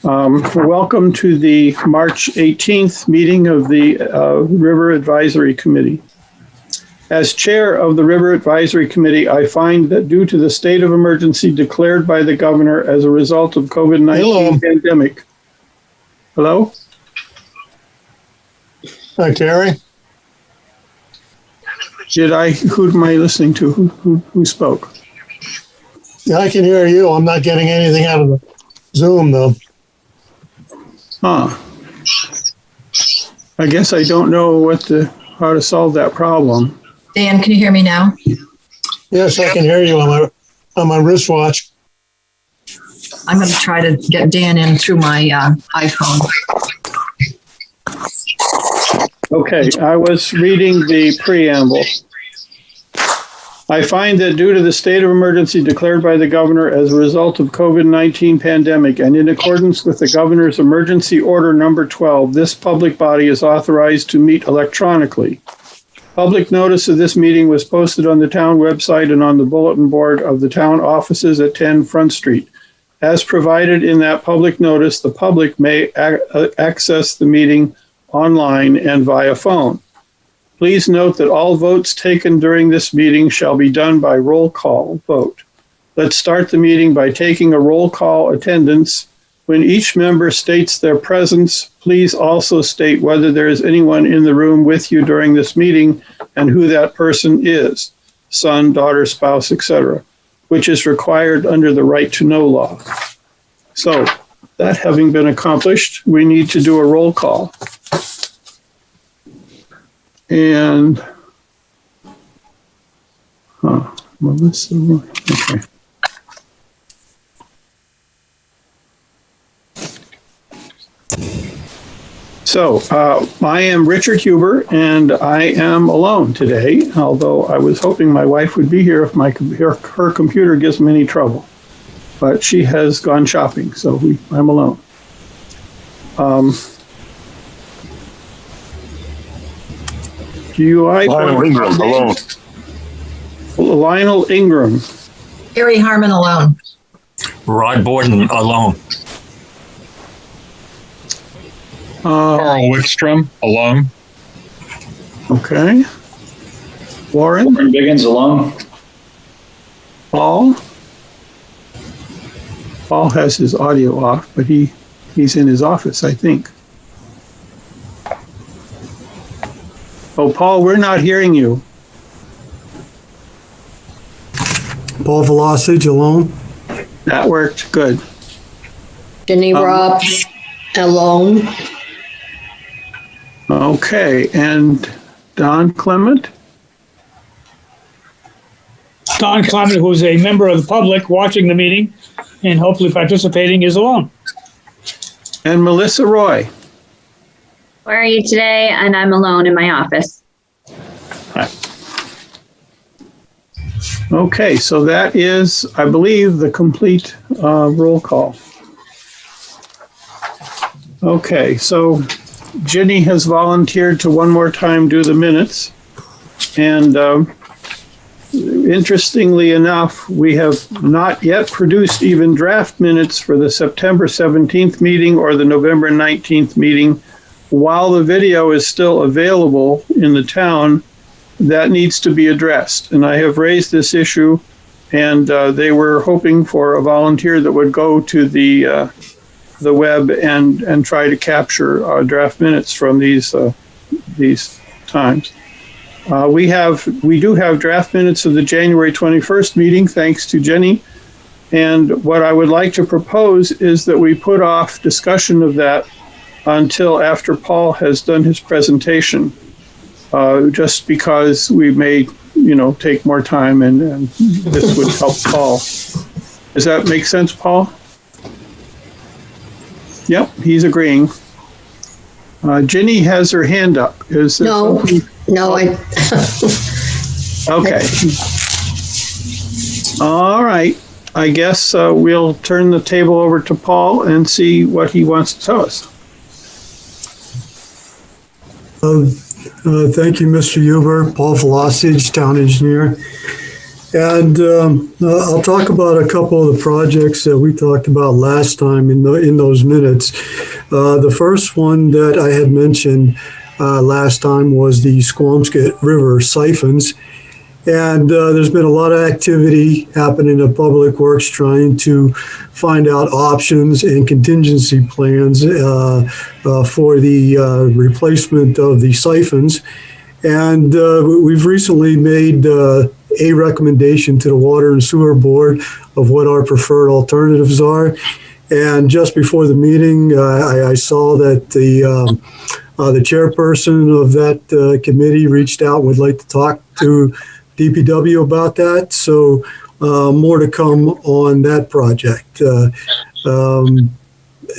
Welcome to the March 18th meeting of the River Advisory Committee. As chair of the River Advisory Committee, I find that due to the state of emergency declared by the governor as a result of COVID-19 pandemic. Hello? Hi, Terry. Who am I listening to? Who spoke? Yeah, I can hear you. I'm not getting anything out of the Zoom, though. Huh. I guess I don't know how to solve that problem. Dan, can you hear me now? Yes, I can hear you on my wristwatch. I'm going to try to get Dan in through my iPhone. Okay, I was reading the preamble. I find that due to the state of emergency declared by the governor as a result of COVID-19 pandemic and in accordance with the governor's emergency order number 12, this public body is authorized to meet electronically. Public notice of this meeting was posted on the town website and on the bulletin board of the town offices at 10 Front Street. As provided in that public notice, the public may access the meeting online and via phone. Please note that all votes taken during this meeting shall be done by roll call vote. Let's start the meeting by taking a roll call attendance. When each member states their presence, please also state whether there is anyone in the room with you during this meeting and who that person is, son, daughter, spouse, etc., which is required under the right to know law. So that having been accomplished, we need to do a roll call. And, Melissa, okay. So, I am Richard Huber, and I am alone today, although I was hoping my wife would be here if her computer gives me any trouble. But she has gone shopping, so I'm alone. Lionel Ingram, alone. Lionel Ingram. Harry Harmon, alone. Rod Borden, alone. Carl Wickstrom, alone. Okay. Warren Biggins, alone. Paul has his audio off, but he's in his office, I think. Oh, Paul, we're not hearing you. Paul Velocity, alone. That worked. Good. Jenny Robbs, alone. Okay, and Don Clement? Don Clement, who's a member of the public watching the meeting and hopefully participating, is alone. And Melissa Roy? Where are you today? And I'm alone in my office. Hi. Okay, so that is, I believe, the complete roll call. Okay, so Ginny has volunteered to one more time do the minutes. And interestingly enough, we have not yet produced even draft minutes for the September 17th meeting or the November 19th meeting. While the video is still available in the town, that needs to be addressed. And I have raised this issue, and they were hoping for a volunteer that would go to the web and try to capture draft minutes from these times. We do have draft minutes of the January 21st meeting, thanks to Jenny. And what I would like to propose is that we put off discussion of that until after Paul has done his presentation, just because we may, take more time and this would help Paul. Does that make sense, Paul? Yep, he's agreeing. Ginny has her hand up. Is there something? No, Okay. All right. I guess we'll turn the table over to Paul and see what he wants to tell us. Thank you, Mr. Huber. Paul Velocity, town engineer. And I'll talk about a couple of the projects that we talked about last time in those minutes. The first one that I had mentioned last time was the Swampscott River Siphons. And there's been a lot of activity happening in Public Works trying to find out options and contingency plans for the replacement of the siphons. And we've recently made a recommendation to the Water and Sewer Board of what our preferred alternatives are. And just before the meeting, I saw that the chairperson of that committee reached out and would like to talk to DPW about that. So more to come on that project.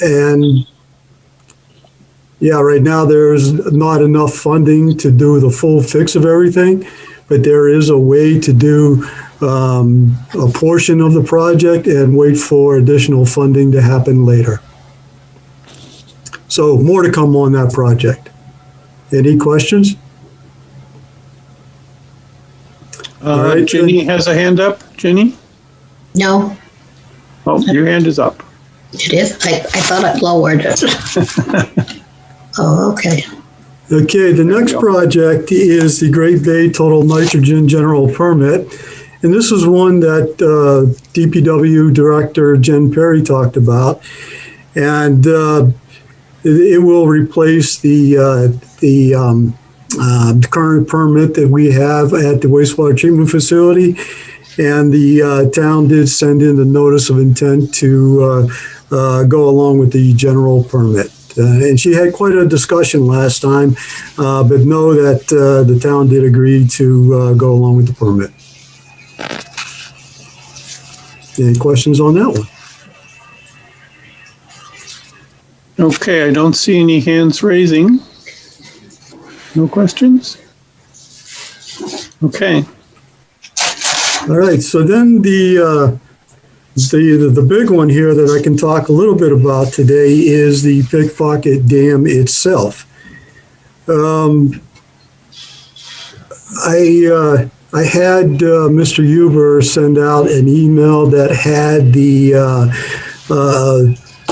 And yeah, right now there's not enough funding to do the full fix of everything, but there is a way to do a portion of the project and wait for additional funding to happen later. So more to come on that project. Any questions? All right, Ginny has a hand up. Ginny? No, Oh, your hand is up. it is. I thought I lowered it. Oh, okay. Okay, the next project is the Great Bay Total Nitrogen General Permit. And this is one that DPW Director Jen Perry talked about. And it will replace the current permit that we have at the wastewater treatment facility. And the town did send in the notice of intent to go along with the general permit. And she had quite a discussion last time, but know that the town did agree to go along with the permit. Any questions on that one? Okay, I don't see any hands raising. No questions? Okay. All right, so then the big one here that I can talk a little bit about today is the Pickpocket Dam itself. I had Mr. Huber send out an email that had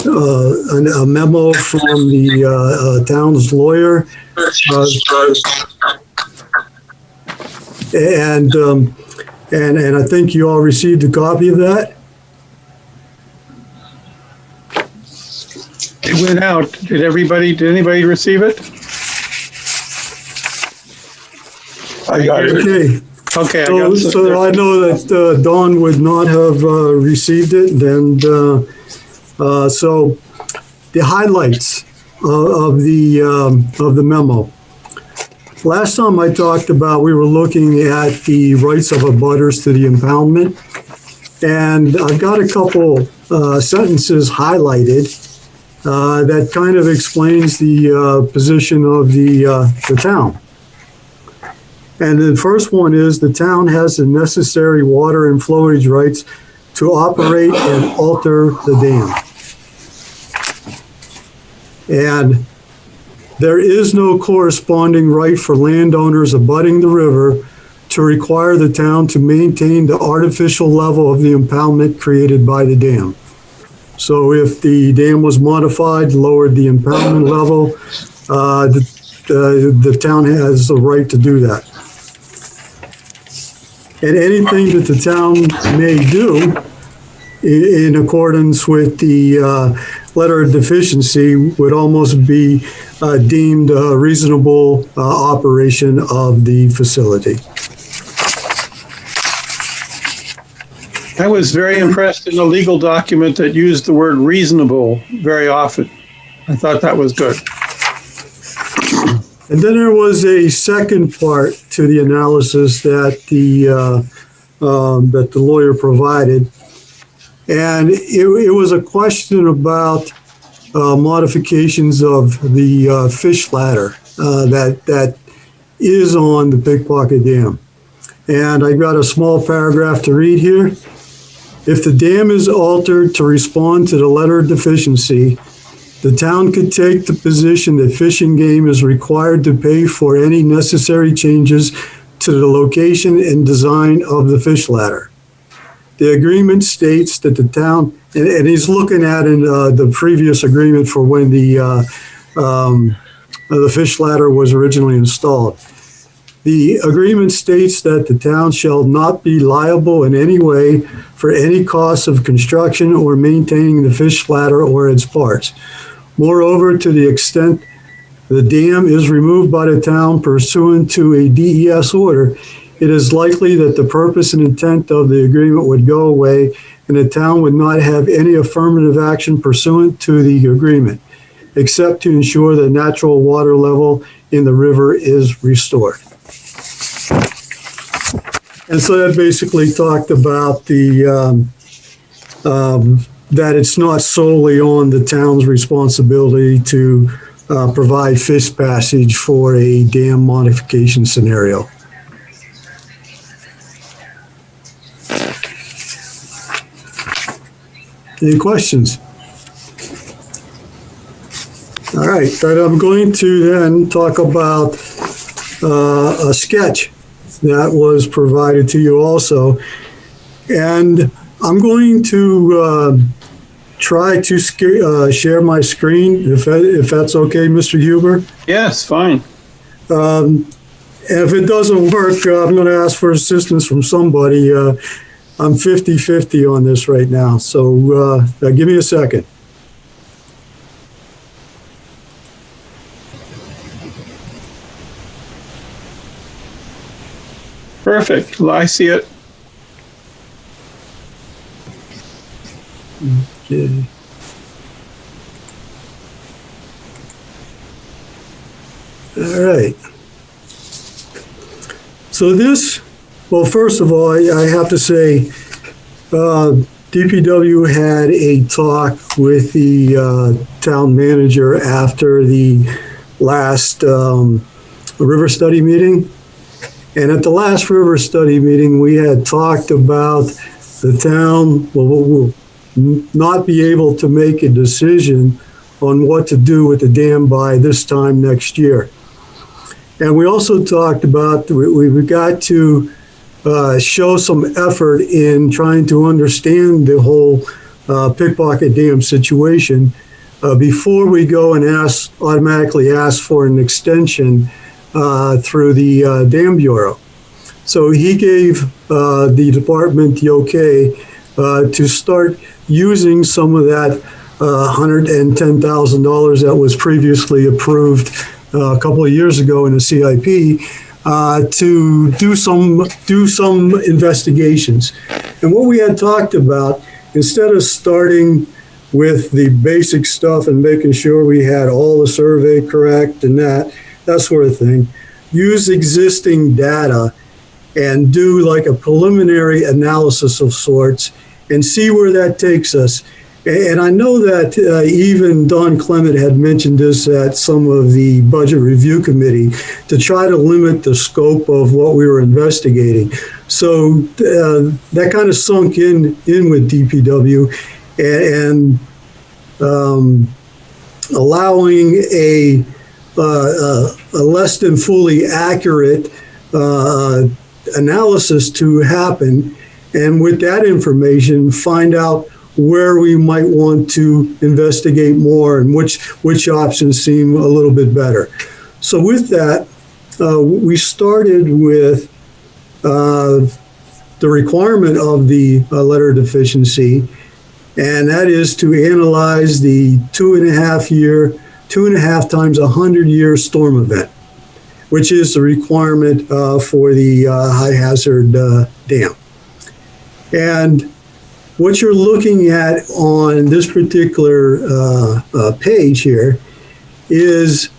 a memo from the town's lawyer, and I think you all received a copy of that. It went out. Did anybody receive it? I got it. Okay. Okay. So I know that Dawn would not have received it, and so the highlights of the memo. Last time I talked about, we were looking at the rights of abutters to the impoundment, and I've got a couple sentences highlighted that kind of explains the position of the town. And the first one is the town has the necessary water and flowage rights to operate and alter the dam. And there is no corresponding right for landowners abutting the river to require the town to maintain the artificial level of the impoundment created by the dam. So if the dam was modified, lowered the impoundment level, the town has the right to do that. And anything that the town may do in accordance with the letter of deficiency would almost be deemed a reasonable operation of the facility. I was very impressed in the legal document that used the word reasonable very often. I thought that was good. And then there was a second part to the analysis that the lawyer provided, and it was a question about modifications of the fish ladder that is on the Pickpocket Dam. And I got a small paragraph to read here. If the dam is altered to respond to the letter of deficiency, the town could take the position that Fish and Game is required to pay for any necessary changes to the location and design of the fish ladder. The agreement states that the town, and he's looking at in the previous agreement for when the fish ladder was originally installed. The agreement states that the town shall not be liable in any way for any costs of construction or maintaining the fish ladder or its parts. Moreover, to the extent the dam is removed by the town pursuant to a DES order, it is likely that the purpose and intent of the agreement would go away and the town would not have any affirmative action pursuant to the agreement, except to ensure the natural water level in the river is restored. And so that basically talked about that it's not solely on the town's responsibility to provide fish passage for a dam modification scenario. Any questions? All right, but I'm going to then talk about a sketch that was provided to you also. And I'm going to try to share my screen, if that's okay, Mr. Huber. Yes, fine. If it doesn't work, I'm going to ask for assistance from somebody. I'm 50-50 on this right now, so give me a second. Perfect. Well, I see it. Okay. All right. So this, well, first of all, I have to say, DPW had a talk with the town manager after the last river study meeting. And at the last river study meeting, we had talked about the town will not be able to make a decision on what to do with the dam by this time next year. And we also talked about we've got to show some effort in trying to understand the whole pickpocket dam situation before we go and automatically ask for an extension through the Dam Bureau. So he gave the department the okay to start using some of that $110,000 that was previously approved a couple of years ago in the CIP to do some investigations. And what we had talked about, instead of starting with the basic stuff and making sure we had all the survey correct and that sort of thing, use existing data and do like a preliminary analysis of sorts and see where that takes us. And I know that even Don Clement had mentioned this at some of the budget review committee to try to limit the scope of what we were investigating. So that kind of sunk in with DPW and allowing a less than fully accurate analysis to happen. And with that information, find out where we might want to investigate more and which options seem a little bit better. So with that, we started with the requirement of the letter of deficiency, and that is to analyze the 2.5 times 100-year storm event, which is the requirement for the high hazard dam. And what you're looking at on this particular page here is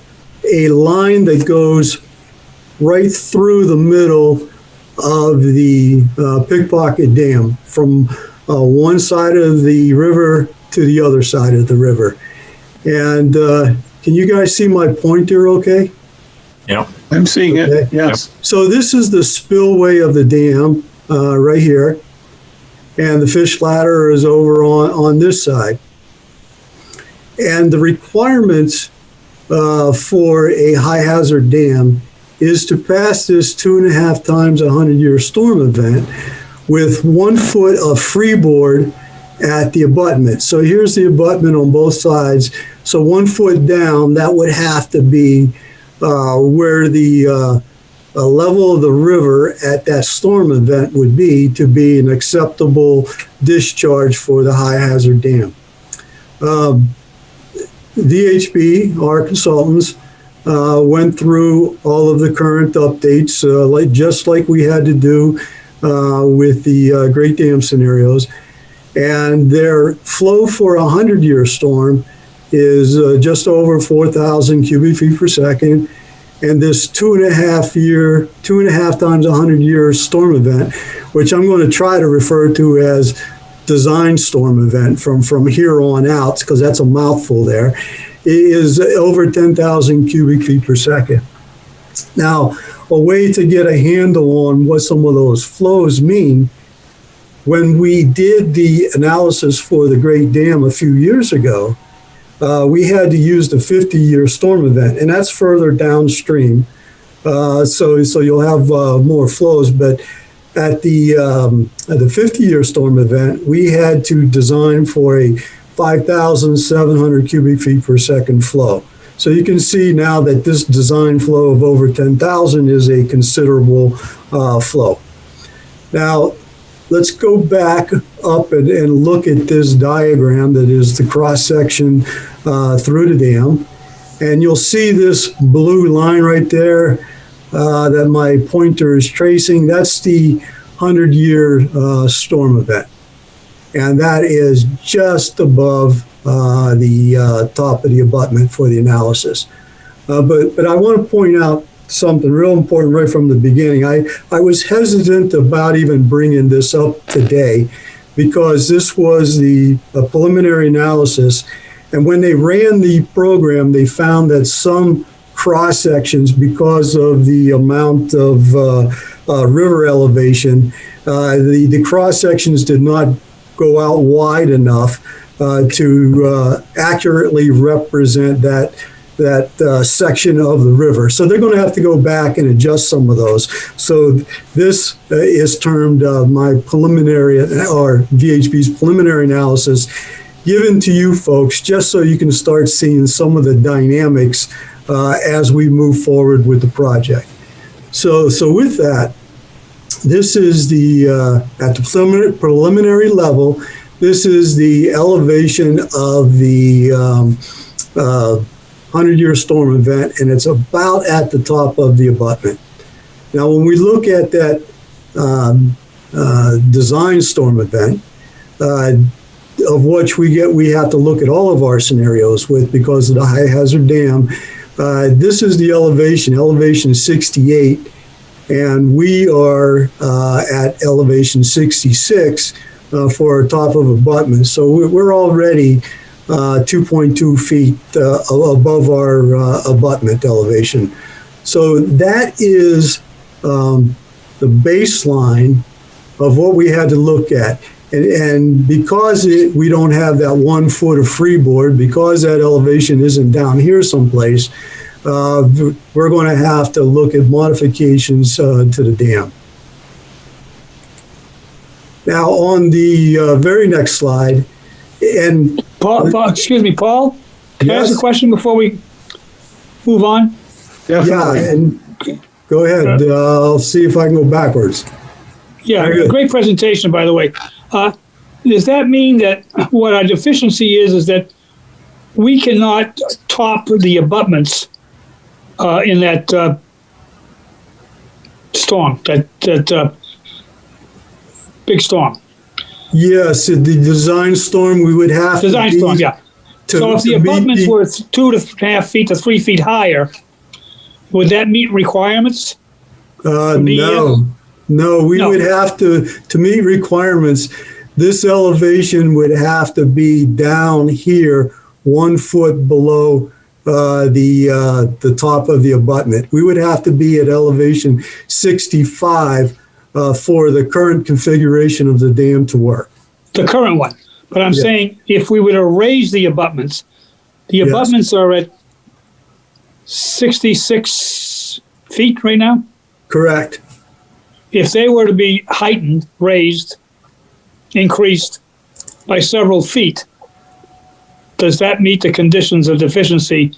a line that goes right through the middle of the Pickpocket Dam from one side of the river to the other side of the river. And can you guys see my pointer okay? Yep. I'm seeing Okay. it. Yes. So this is the spillway of the dam right here. And the fish ladder is over on this side. And the requirements for a high hazard dam is to pass this 2.5 times 100-year storm event with 1 foot of freeboard at the abutment. So here's the abutment on both sides. So 1 foot down, that would have to be where the level of the river at that storm event would be to be an acceptable discharge for the high hazard dam. VHB, our consultants, went through all of the current updates, just like we had to do with the Great Dam scenarios. And their flow for a 100-year storm is just over 4,000 cubic feet per second. And this 2.5 times 100-year storm event, which I'm going to try to refer to as design storm event from here on out, because that's a mouthful there, is over 10,000 cubic feet per second. Now, a way to get a handle on what some of those flows mean, when we did the analysis for the Great Dam a few years ago, we had to use the 50-year storm event, and that's further downstream. So you'll have more flows, but at the 50-year storm event, we had to design for a 5,700 cubic feet per second flow. So you can see now that this design flow of over 10,000 is a considerable flow. Now, let's go back up and look at this diagram that is the cross-section through the dam. And you'll see this blue line right there that my pointer is tracing. That's the 100-year storm event. And that is just above the top of the abutment for the analysis. But I want to point out something real important right from the beginning. I was hesitant about even bringing this up today because this was the preliminary analysis. And when they ran the program, they found that some cross sections, because of the amount of river elevation, the cross sections did not go out wide enough to accurately represent that section of the river. So they're going to have to go back and adjust some of those. So this is termed my preliminary, or VHB's preliminary analysis, given to you folks just so you can start seeing some of the dynamics as we move forward with the project. So with that, this is the, at the preliminary level, this is the elevation of the 100-year storm event, and it's about at the top of the abutment. Now, when we look at that design storm event, of which we have to look at all of our scenarios with because of the high hazard dam, this is the elevation 68, and we are at elevation 66 for our top of abutment. So we're already 2.2 feet above our abutment elevation. So that is the baseline of what we had to look at. And because we don't have that 1 foot of freeboard, because that elevation isn't down here someplace, we're going to have to look at modifications to the dam. Now, on the very next slide, and Paul, excuse me, Paul, can I ask a question before we move on? Yeah, and go ahead. I'll see if I can go backwards. Yeah, great presentation, by the way. Does that mean that what our deficiency is that we cannot top the abutments in that storm, that big storm? Yes, the design storm, we would have design to storm, yeah. So if the abutments were 2.5 feet to 3 feet higher, would that meet requirements? No, we would have to meet requirements. This elevation would have to be down here 1 foot below the top of the abutment. We would have to be at elevation 65 for the current configuration of the dam to work. The current one. But I'm saying if we were to raise the abutments, the abutments are at 66 feet right now? Correct. If they were to be heightened, raised, increased by several feet, does that meet the conditions of deficiency?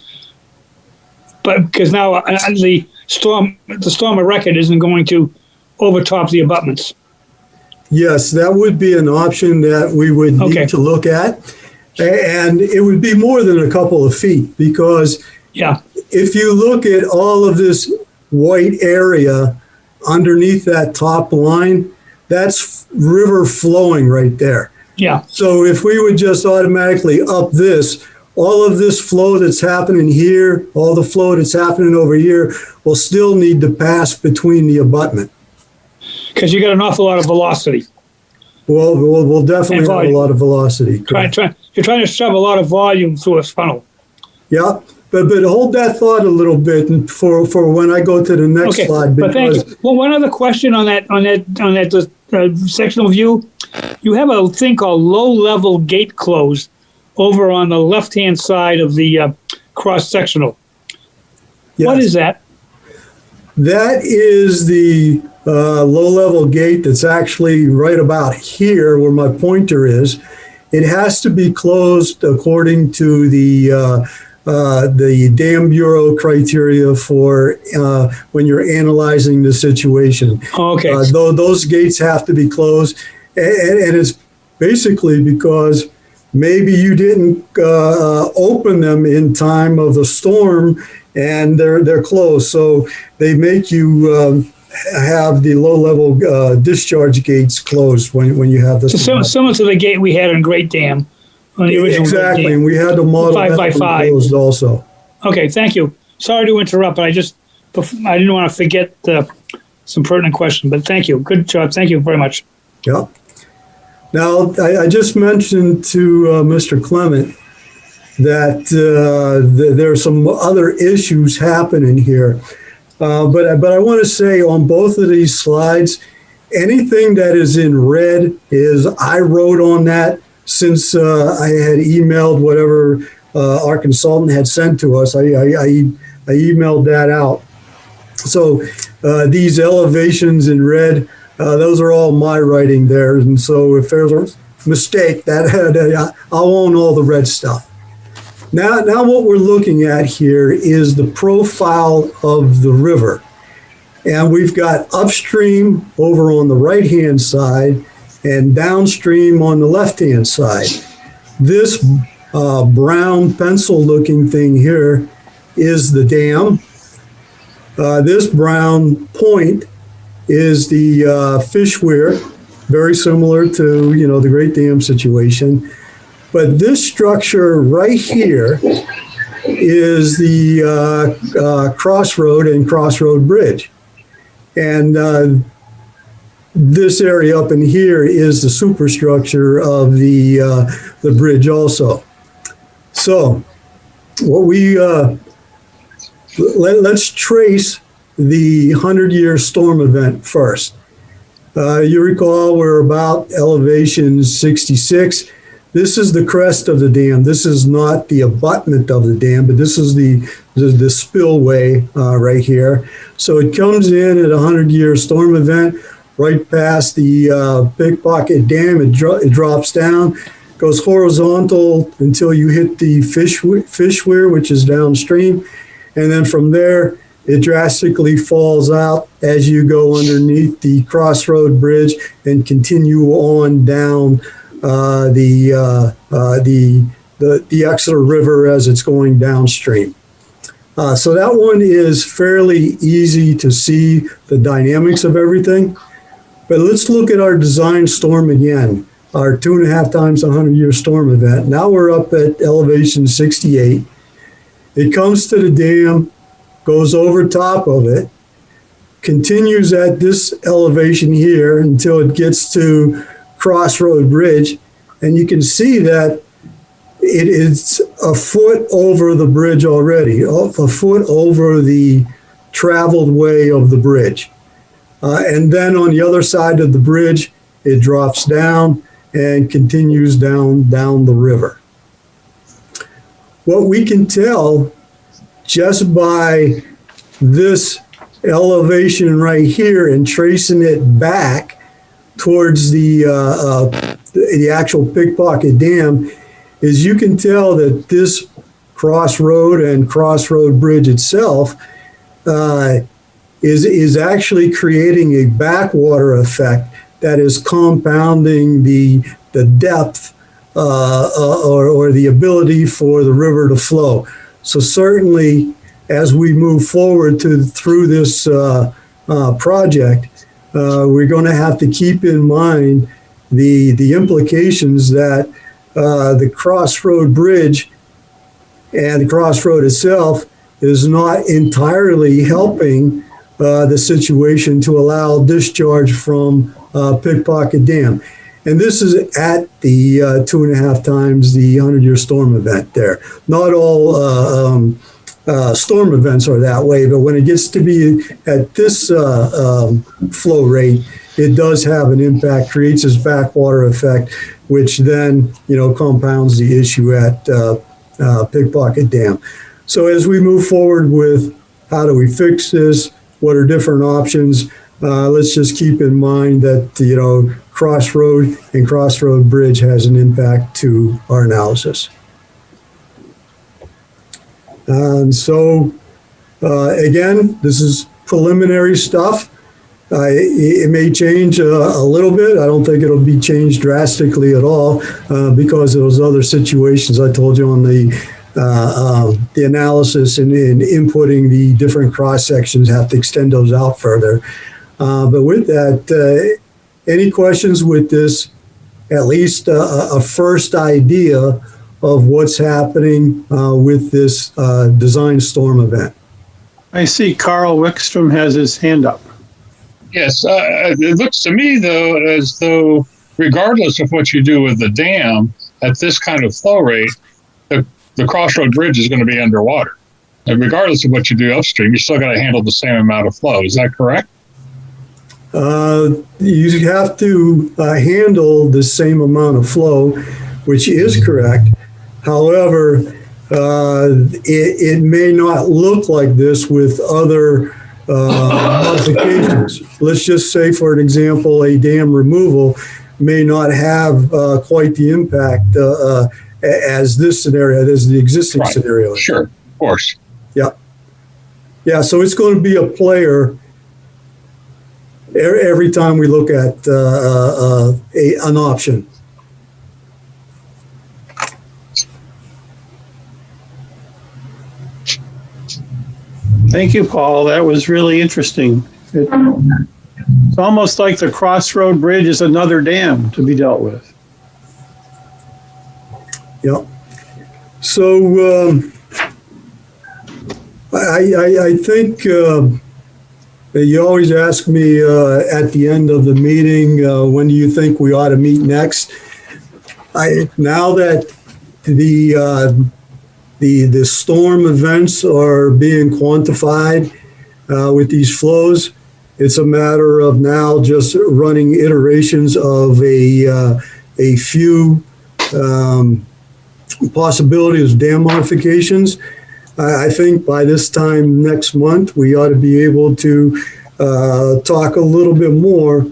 But because now the storm of record isn't going to overtop the abutments. Yes, that would be an option that we would need to look at. And it would be more than a couple of feet, because if you look at all of this white area underneath that top line, that's river flowing right there. Yeah. So if we would just automatically up this, all of this flow that's happening here, all the flow that's happening over here will still need to pass between the abutment. Because you got an awful lot of velocity. Well, we'll definitely have a lot of velocity. You're trying to shove a lot of volume through a funnel. Yeah, but hold that thought a little bit for when I go to the next slide. But thank you. Well, one other question on that sectional view. You have a thing called low-level gate close over on the left-hand side of the cross-sectional. Yes. What is that? That is the low-level gate that's actually right about here where my pointer is. It has to be closed according to the Dam Bureau criteria for when you're analyzing the situation. Okay. Those gates have to be closed, and it's basically because maybe you didn't open them in time of the storm, and they're closed. So they make you have the low-level discharge gates closed when you have this. So similar to the gate we had in Great Dam. On the original exactly, Dam. And we had to model 5x5 closed also. Okay, thank you. Sorry to interrupt, but I didn't want to forget some pertinent question, but thank you. Good job. Thank you very much. Yeah. Now, I just mentioned to Mr. Clement that there are some other issues happening here. But I want to say on both of these slides, anything that is in red is I wrote on that since I had emailed whatever our consultant had sent to us. I emailed that out. So these elevations in red, those are all my writing there. And so if there's a mistake, I'll own all the red stuff. Now what we're looking at here is the profile of the river. And we've got upstream over on the right-hand side and downstream on the left-hand side. This brown pencil-looking thing here is the dam. This brown point is the fish weir, very similar to the Great Dam situation. But this structure right here is the crossroad and crossroad bridge. And this area up in here is the superstructure of the bridge also. So what we let's trace the 100-year storm event first. You recall we're about elevation 66. This is the crest of the dam. This is not the abutment of the dam, but this is the spillway right here. So it comes in at a 100-year storm event, right past the Pickpocket Dam. It drops down, goes horizontal until you hit the fish weir, which is downstream. And then from there, it drastically falls out as you go underneath the crossroad bridge and continue on down the Exeter River as it's going downstream. So that one is fairly easy to see the dynamics of everything. But let's look at our design storm again, our 2.5 times 100-year storm event. Now we're up at elevation 68. It comes to the dam, goes over top of it, continues at this elevation here until it gets to Crossroad Bridge, and you can see that it is a foot over the bridge already, a foot over the traveled way of the bridge. And then on the other side of the bridge, it drops down and continues down the river. What we can tell just by this elevation right here and tracing it back towards the actual Pickpocket Dam, is you can tell that this crossroad and crossroad bridge itself is actually creating a backwater effect that is compounding the depth or the ability for the river to flow. So certainly, as we move forward through this project, we're going to have to keep in mind the implications that the crossroad bridge and the crossroad itself is not entirely helping the situation to allow discharge from Pickpocket Dam. And this is at the 2.5 times the 100-year storm event there. Not all storm events are that way, but when it gets to be at this flow rate, it does have an impact, creates this backwater effect, which then, compounds the issue at Pickpocket Dam. So as we move forward with how do we fix this, what are different options, let's just keep in mind that, Crossroad and Crossroad Bridge has an impact to our analysis. And so, again, this is preliminary stuff. It may change a little bit. I don't think it'll be changed drastically at all because of those other situations I told you on the analysis and inputting the different cross sections, have to extend those out further. But with that, any questions with this? At least a first idea of what's happening with this design storm event. I see Carl Wickstrom has his hand up. Yes, it looks to me, though, as though regardless of what you do with the dam, at this kind of flow rate, the Crossroad Bridge is going to be underwater. And regardless of what you do upstream, you still got to handle the same amount of flow. Is that correct? You have to handle the same amount of flow, which is correct. However, it may not look like this with other modifications. Let's just say, for an example, a dam removal may not have quite the impact as this scenario, as the existing scenario. Sure, of course. Yeah. Yeah, so it's going to be a player every time we look at an option. Thank you, Paul. That was really interesting. It's almost like the Crossroad Bridge is another dam to be dealt with. Yeah. So I think you always ask me at the end of the meeting, when do you think we ought to meet next? Now that the storm events are being quantified with these flows, it's a matter of now just running iterations of a few possibilities of dam modifications. I think by this time next month, we ought to be able to talk a little bit more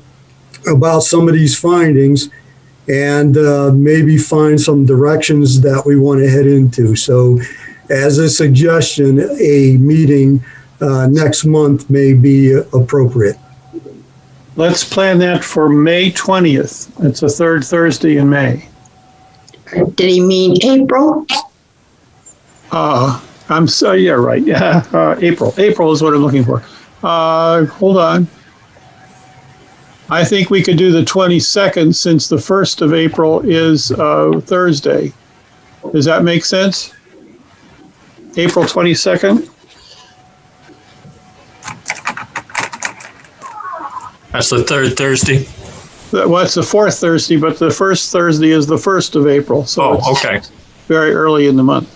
about some of these findings and maybe find some directions that we want to head into. So as a suggestion, a meeting next month may be appropriate. Let's plan that for May 20th. It's the third Thursday in May. Did he mean April? Yeah, right. Yeah, April. April is what I'm looking for. Hold on. I think we could do the 22nd since the 1st of April is Thursday. Does that make sense? April 22nd? That's the third Thursday. Well, it's the fourth Thursday, but the first Thursday is the 1st of April. So it's okay. Very early in the month.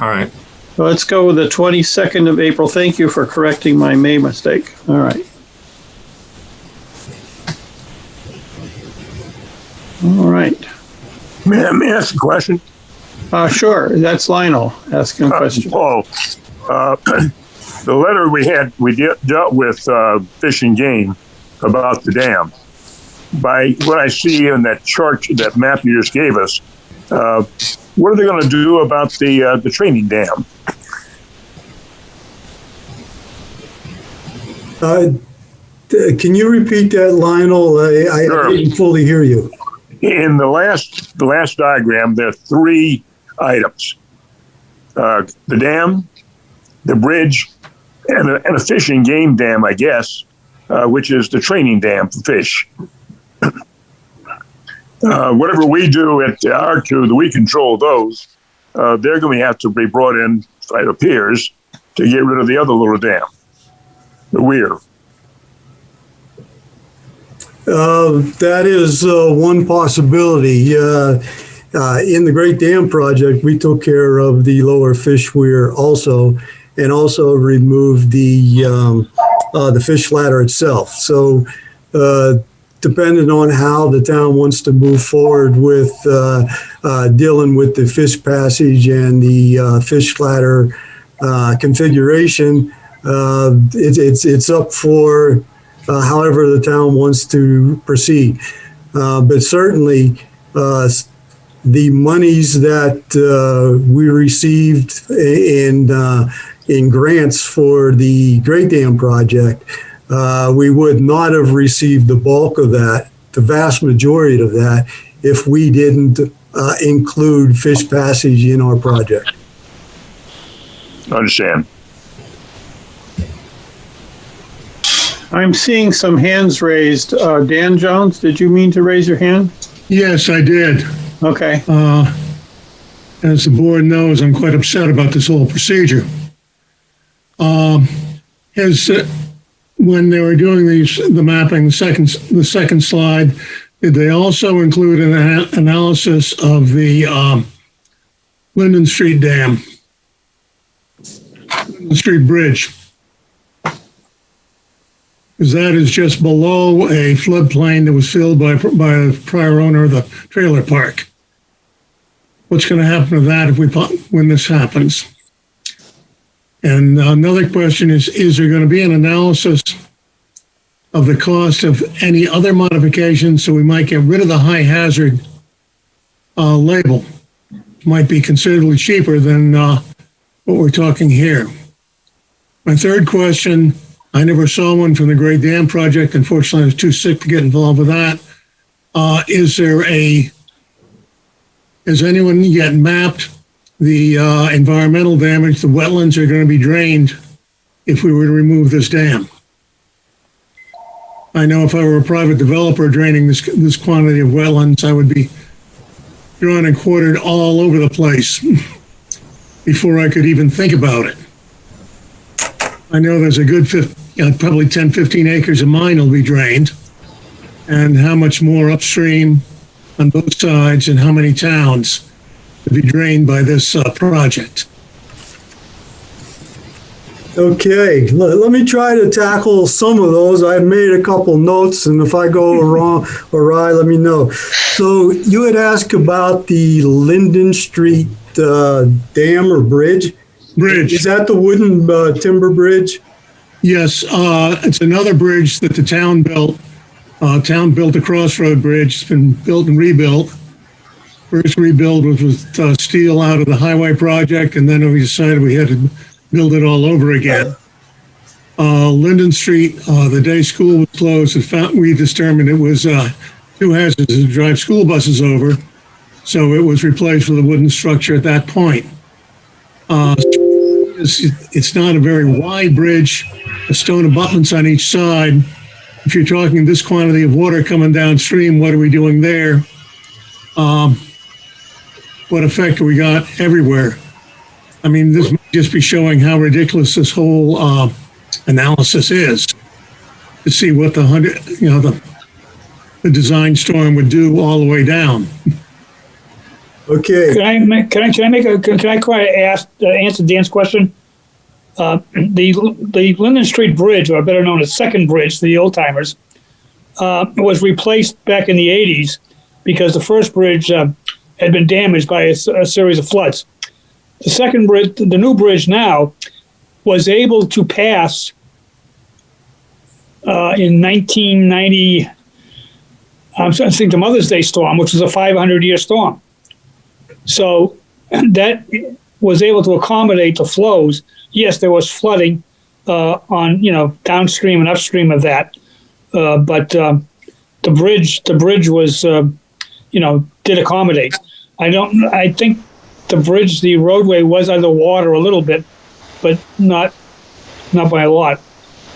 All right. So let's go with the 22nd of April. Thank you for correcting my May mistake. All right. All right. May I ask a question? Sure. That's Lionel asking a question. Paul, the letter dealt with Fish and Game about the dam. By what I see in that chart, that map you just gave us, what are they going to do about the training dam? Can you repeat that, Lionel? Sure. I didn't fully hear you. In the last diagram, there are 3 items: the dam, the bridge, and a fish and game dam, I guess, which is the training dam for fish. Whatever we do at R2, we control those. They're going to have to be brought in, it appears, to get rid of the other little dam, the weir. That is one possibility. In the Great Dam Project, we took care of the lower fish weir also, and also removed the fish ladder itself. So, depending on how the town wants to move forward with dealing with the fish passage and the fish ladder configuration, it's up for however the town wants to proceed. But certainly, the monies that we received in grants for the Great Dam project, we would not have received the bulk of that, the vast majority of that, if we didn't include fish passage in our project. I understand. I'm seeing some hands raised. Dan Jones, did you mean to raise your hand? Yes, I did. Okay. As the board knows, I'm quite upset about this whole procedure. When they were doing the mapping, the second slide, did they also include an analysis of the Linden Street Dam, Linden Street Bridge? Because that is just below a floodplain that was filled by a prior owner of the trailer park. What's going to happen to that when this happens? And another question is there going to be an analysis of the cost of any other modifications so we might get rid of the high hazard label? Might be considerably cheaper than what we're talking here. My third question, I never saw one from the Great Dam Project. Unfortunately, I was too sick to get involved with that. Has anyone yet mapped the environmental damage, the wetlands are going to be drained if we were to remove this dam? I know if I were a private developer draining this quantity of wetlands, I would be drawn and quartered all over the place before I could even think about it. I know there's a good probably 10, 15 acres of mine will be drained, and how much more upstream on both sides and how many towns to be drained by this project. Okay, let me try to tackle some of those. I've made a couple notes, and if I go wrong or right, let me know. So you had asked about the Linden Street dam or bridge? Bridge. Is that the wooden timber bridge? Yes, it's another bridge that the town built. Town built a crossroad bridge. It's been built and rebuilt. First rebuild was with steel out of the highway project, and then we decided we had to build it all over again. Linden Street, the day school was closed, we determined it was too hazardous to drive school buses over, so it was replaced with a wooden structure at that point. It's not a very wide bridge, a stone abutments on each side. If you're talking this quantity of water coming downstream, what are we doing there? What effect have we got everywhere? I mean, this might just be showing how ridiculous this whole analysis is, to see what the design storm would do all the way down. Okay. Can I answer Dan's question? The Linden Street Bridge, or better known as Second Bridge to the old timers, was replaced back in the 80s because the first bridge had been damaged by a series of floods. The second bridge, the new bridge now, was able to pass in 1990. I think the Mother's Day storm, which was a 500-year storm. So that was able to accommodate the flows. Yes, there was flooding on downstream and upstream of that, but the bridge was did accommodate. I think the roadway was underwater a little bit, but not by a lot.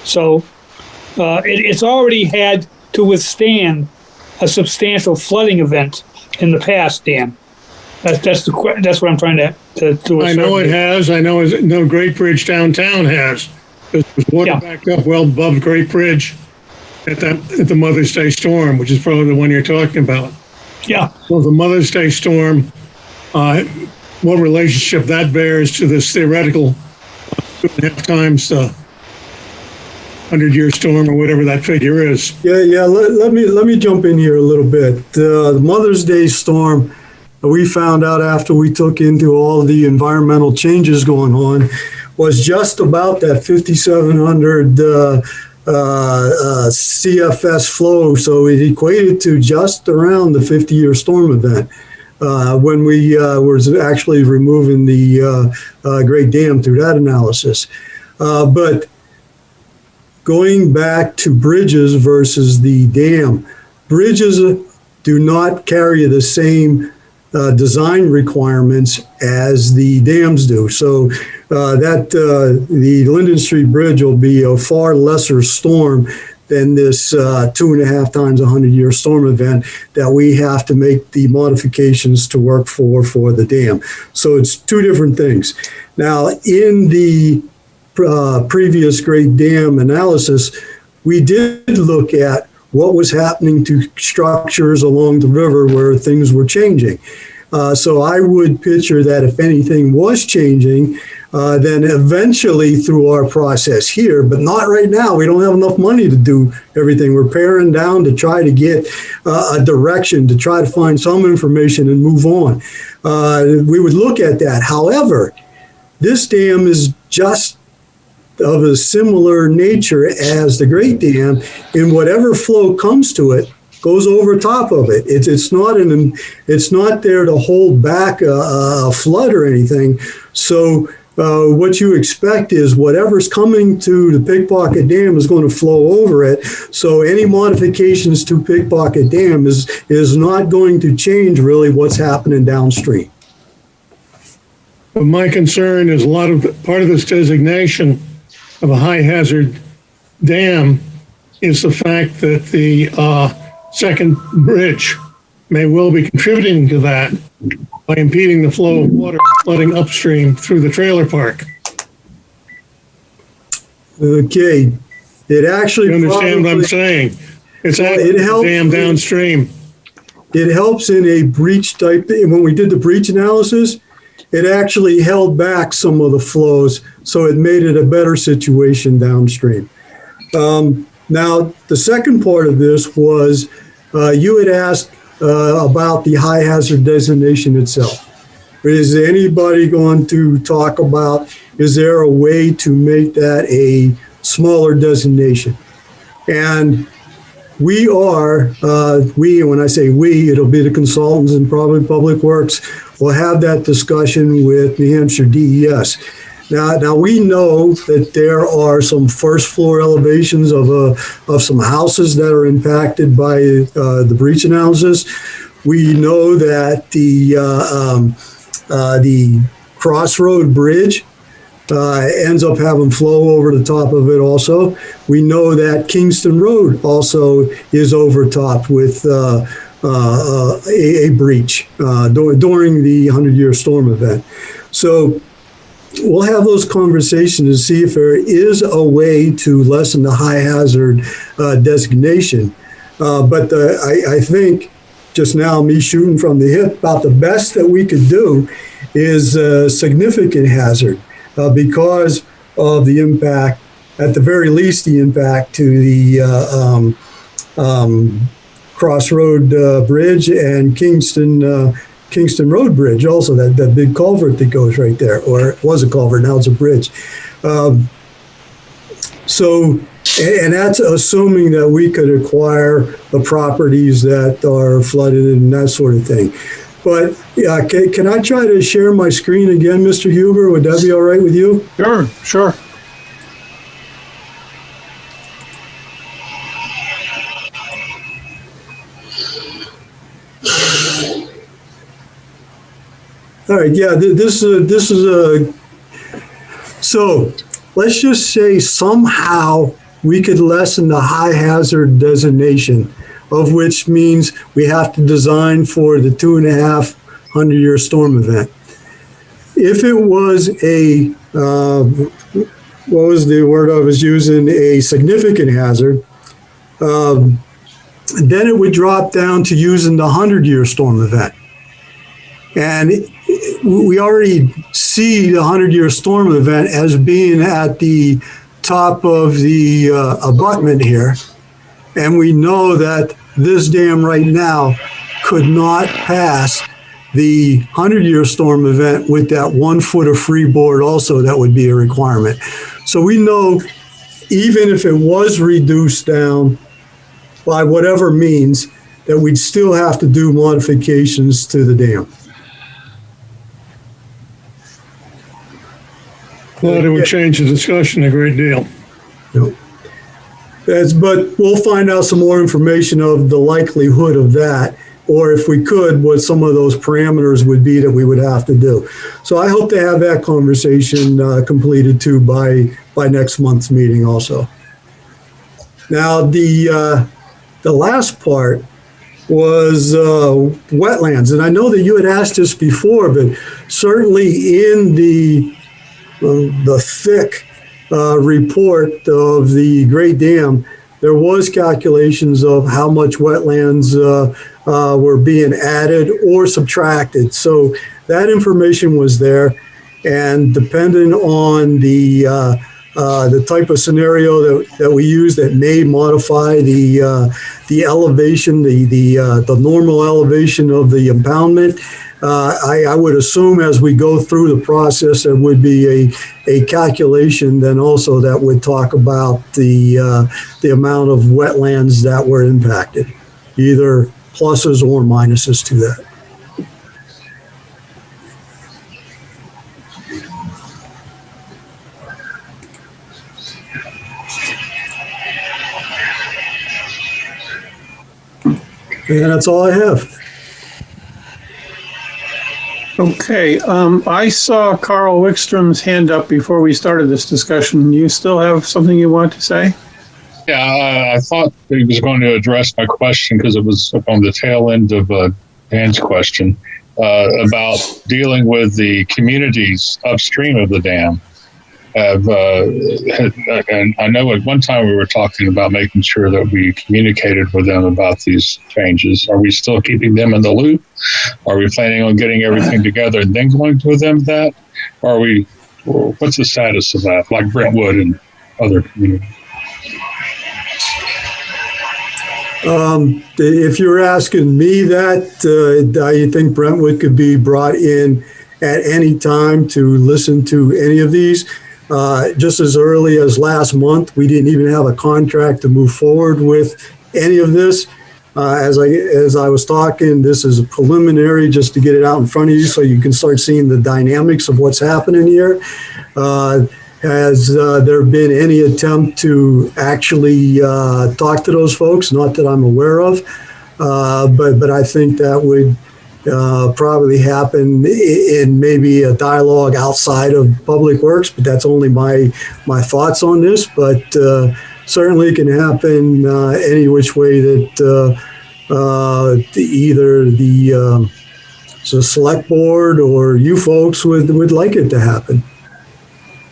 So it's already had to withstand a substantial flooding event in the past, Dan. That's what I'm trying to I know it has. I know Great Bridge downtown has. There's water backed up well above Great Bridge at the Mother's Day storm, which is probably the one you're talking about. Yeah. Well, the Mother's Day storm, what relationship that bears to this theoretical 2.5 times the 100-year storm or whatever that figure is. Yeah. Let me jump in here a little bit. The Mother's Day storm, we found out after we took into all the environmental changes going on, was just about that 5,700 CFS flow. So it equated to just around the 50-year storm event when we was actually removing the Great Dam through that analysis. But going back to bridges versus the dam, bridges do not carry the same design requirements as the dams do. So the Linden Street Bridge will be a far lesser storm than this 2.5 times 100-year storm event that we have to make the modifications to work for the dam. So it's two different things. Now, in the previous Great Dam analysis, we did look at what was happening to structures along the river where things were changing. So I would picture that if anything was changing, then eventually through our process here, but not right now. We don't have enough money to do everything. We're paring down to try to get a direction, to try to find some information and move on. We would look at that. However, this dam is just of a similar nature as the Great Dam, in whatever flow comes to it goes over top of it. It's not there to hold back a flood or anything. So what you expect is whatever's coming to the Pickpocket Dam is going to flow over it. So any modifications to Pickpocket Dam is not going to change really what's happening downstream. But my concern is part of this designation of a high hazard dam is the fact that the second bridge may well be contributing to that by impeding the flow of water flooding upstream through the trailer park. Okay, it actually. You understand what I'm saying? It's it helps, dam downstream. It helps in a breach type. When we did the breach analysis, it actually held back some of the flows, so it made it a better situation downstream. Now, the second part of this was you had asked about the high hazard designation itself. Is anybody going to talk about, is there a way to make that a smaller designation? And we are, when I say we, it'll be the consultants and probably Public Works, will have that discussion with New Hampshire DES. Now we know that there are some first floor elevations of some houses that are impacted by the breach analysis. We know that the Crossroad Bridge ends up having flow over the top of it also. We know that Kingston Road also is overtopped with a breach during the 100-year storm event. So we'll have those conversations to see if there is a way to lessen the high hazard designation. But I think just now, me shooting from the hip, about the best that we could do is significant hazard because of the impact, at the very least, the impact to the Crossroad Bridge and Kingston Kingston Road Bridge also, that big culvert that goes right there, or it was a culvert, now it's a bridge. And that's assuming that we could acquire the properties that are flooded and that sort of thing. But yeah, can I try to share my screen again, Mr. Huber? Would that be all right with you? Sure. All right, yeah, this is a, so let's just say somehow we could lessen the high hazard designation, of which means we have to design for the 2.5 100-year storm event. If it was a, what was the word I was using, a significant hazard, then it would drop down to using the 100-year storm event. And we already see the 100-year storm event as being at the top of the abutment here. And we know that this dam right now could not pass the 100-year storm event with that 1 foot of freeboard also. That would be a requirement. So we know even if it was reduced down by whatever means, that we'd still have to do modifications to the dam. Well, it would change the discussion a great deal. But we'll find out some more information of the likelihood of that, or if we could, what some of those parameters would be that we would have to do. So I hope to have that conversation completed too by next month's meeting also. Now, the last part was wetlands. And I know that you had asked this before, but certainly in the thick report of the Great Dam, there was calculations of how much wetlands were being added or subtracted. So that information was there, and depending on the type of scenario that we use, that may modify the elevation, the normal elevation of the impoundment. I would assume as we go through the process, there would be a calculation then also that would talk about the amount of wetlands that were impacted, either pluses or minuses to that. And that's all I have. Okay, I saw Carl Wickstrom's hand up before we started this discussion. You still have something you want to say? Yeah, I thought he was going to address my question because it was on the tail end of Dan's question about dealing with the communities upstream of the dam. And I know at one time we were talking about making sure that we communicated with them about these changes. Are we still keeping them in the loop? Are we planning on getting everything together and then going to them that? Or are we? What's the status of that? Like Brentwood and other communities. If you're asking me that, I think Brentwood could be brought in at any time to listen to any of these. Just as early as last month, we didn't even have a contract to move forward with any of this. As I was talking, this is a preliminary just to get it out in front of you so you can start seeing the dynamics of what's happening here. Has there been any attempt to actually talk to those folks? Not that I'm aware of, but I think that would probably happen in maybe a dialogue outside of Public Works, but that's only my thoughts on this. But certainly it can happen any which way that either the select board or you folks would like it to happen.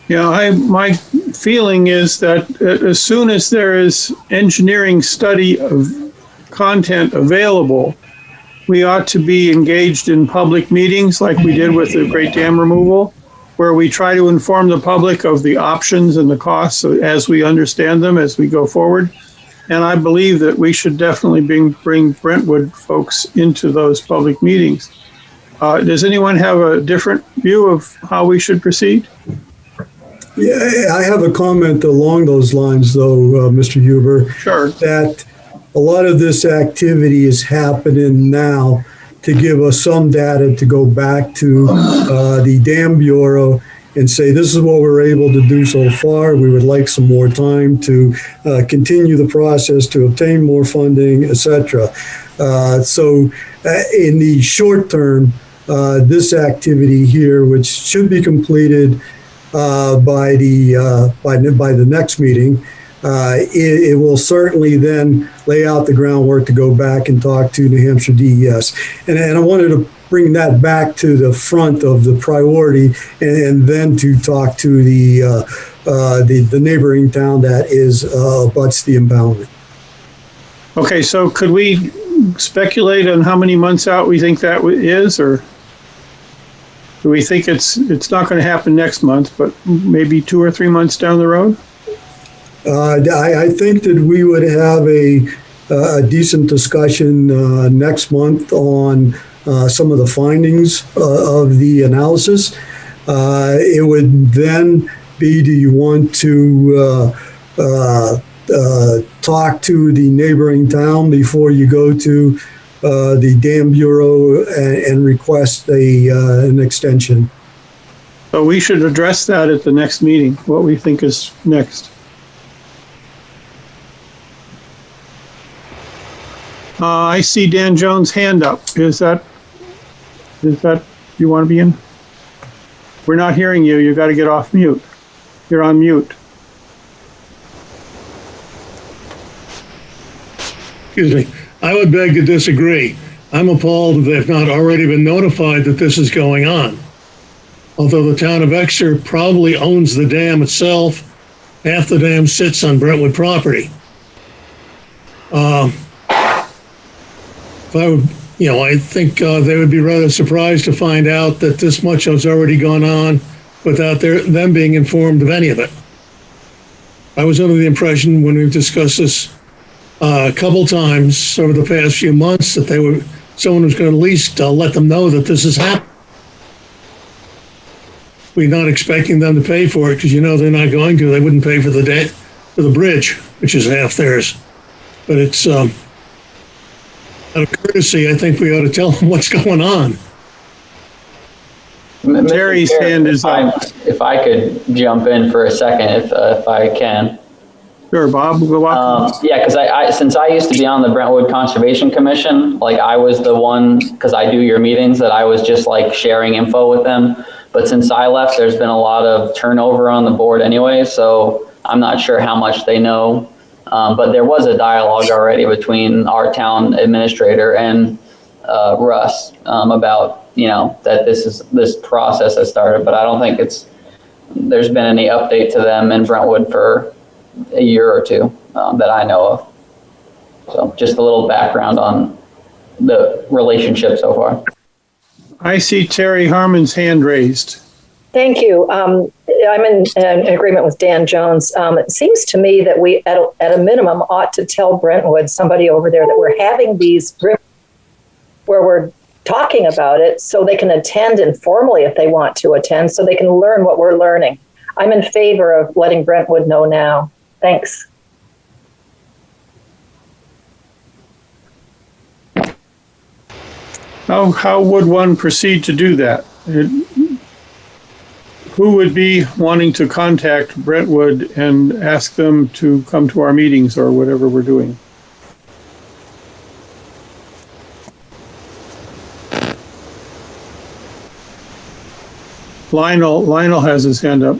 Yeah, my feeling is that as soon as there is engineering study of content available, we ought to be engaged in public meetings like we did with the Great Dam removal, where we try to inform the public of the options and the costs as we understand them as we go forward. And I believe that we should definitely bring Brentwood folks into those public meetings. Does anyone have a different view of how we should proceed? Yeah, I have a comment along those lines, though, Mr. Huber. Sure. That a lot of this activity is happening now to give us some data to go back to the Dam Bureau and say, this is what we're able to do so far. We would like some more time to continue the process, to obtain more funding, et cetera. So in the short term, this activity here, which should be completed by the next meeting, it will certainly then lay out the groundwork to go back and talk to New Hampshire DES. And I wanted to bring that back to the front of the priority, and then to talk to the neighboring town that is abuts the impoundment. Okay, so could we speculate on how many months out we think that is, or do we think it's not going to happen next month, but maybe 2 or 3 months down the road? I think that we would have a decent discussion next month on some of the findings of the analysis. It would then be, do you want to talk to the neighboring town before you go to the Dam Bureau and request an extension? So we should address that at the next meeting, what we think is next. I see Dan Jones' hand up. Is that you want to be in? We're not hearing you. You got to get off mute. You're on mute. Excuse me. I would beg to disagree. I'm appalled that they've not already been notified that this is going on. Although the town of Exeter probably owns the dam itself, half the dam sits on Brentwood property. I think they would be rather surprised to find out that this much has already gone on without them being informed of any of it. I was under the impression when we've discussed this a couple times over the past few months that someone was going to at least let them know that this has happened. We're not expecting them to pay for it because they're not going to. They wouldn't pay for the bridge, which is half theirs. But it's out of courtesy, I think we ought to tell them what's going on. Terry's hand is up. If I could jump in for a second, if I can. Sure, Bob. Yeah, because since I used to be on the Brentwood Conservation Commission, I was the one, because I do your meetings, that I was just sharing info with them. But since I left, there's been a lot of turnover on the board anyway, so I'm not sure how much they know. But there was a dialogue already between our town administrator and Russ about that this process has started. But I don't think there's been any update to them in Brentwood for a year or two that I know of. So just a little background on the relationship so far. I see Terry Harmon's hand raised. Thank you. I'm in agreement with Dan Jones. It seems to me that we, at a minimum, ought to tell Brentwood, somebody over there, that we're having these where we're talking about it so they can attend informally if they want to attend, so they can learn what we're learning. I'm in favor of letting Brentwood know now. Thanks. How would one proceed to do that? Who would be wanting to contact Brentwood and ask them to come to our meetings or whatever we're doing? Lionel has his hand up.